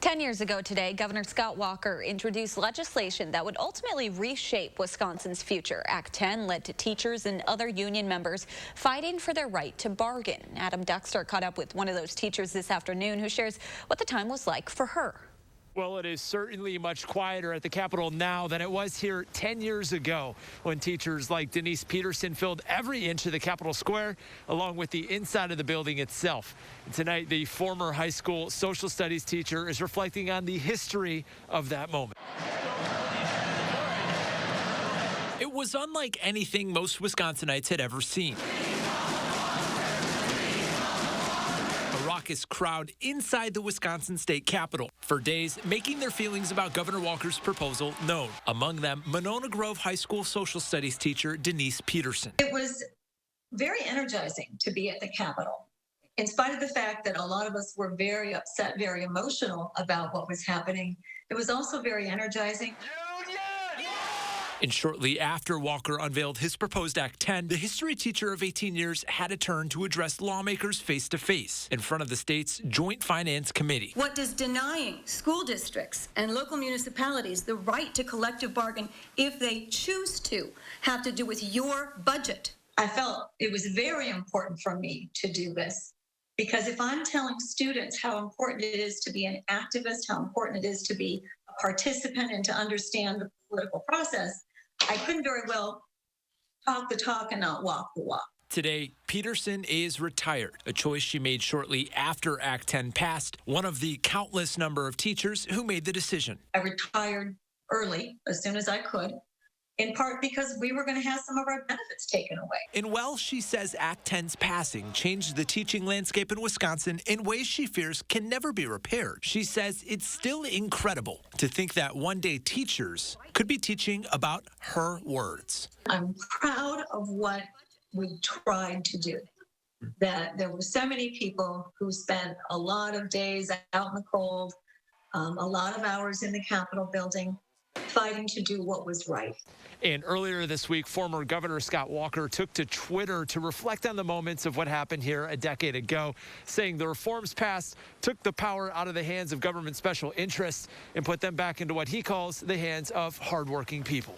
10 years ago today, Governor Scott Walker introduced legislation that would ultimately reshape Wisconsin's future. Act 10 led to teachers and other union members fighting for their right to bargain. Adam Dexter caught up with one of those teachers this afternoon who shares what the time was like for her. Well, it is certainly much quieter at the Capitol now than it was here 10 years ago when teachers like Denise Peterson filled every inch of the Capitol Square along with the inside of the building itself. And tonight, the former high school social studies teacher is reflecting on the history of that moment. It was unlike anything most Wisconsinites had ever seen. Raucous crowd inside the Wisconsin State Capitol for days, making their feelings about Governor Walker's proposal known. Among them, Monona Grove High School social studies teacher Denise Peterson. It was very energizing to be at the Capitol. In spite of the fact that a lot of us were very upset, very emotional about what was happening, it was also very energizing. And shortly after Walker unveiled his proposed Act 10, the history teacher of 18 years had a turn to address lawmakers face-to-face in front of the state's Joint Finance Committee. What does denying school districts and local municipalities the right to collective bargain if they choose to have to do with your budget? I felt it was very important for me to do this because if I'm telling students how important it is to be an activist, how important it is to be a participant and to understand the political process, I couldn't very well talk the talk and not walk the walk. Today, Peterson is retired, a choice she made shortly after Act 10 passed, one of the countless number of teachers who made the decision. I retired early, as soon as I could, in part because we were going to have some of our benefits taken away. And while she says Act 10's passing changed the teaching landscape in Wisconsin in ways she fears can never be repaired, she says it's still incredible to think that one day teachers could be teaching about her words. I'm proud of what we tried to do, that there were so many people who spent a lot of days out in the cold, a lot of hours in the Capitol building, fighting to do what was right. And earlier this week, former Governor Scott Walker took to Twitter to reflect on the moments of what happened here a decade ago, saying the reforms passed took the power out of the hands of government special interests and put them back into what he calls the hands of hardworking people.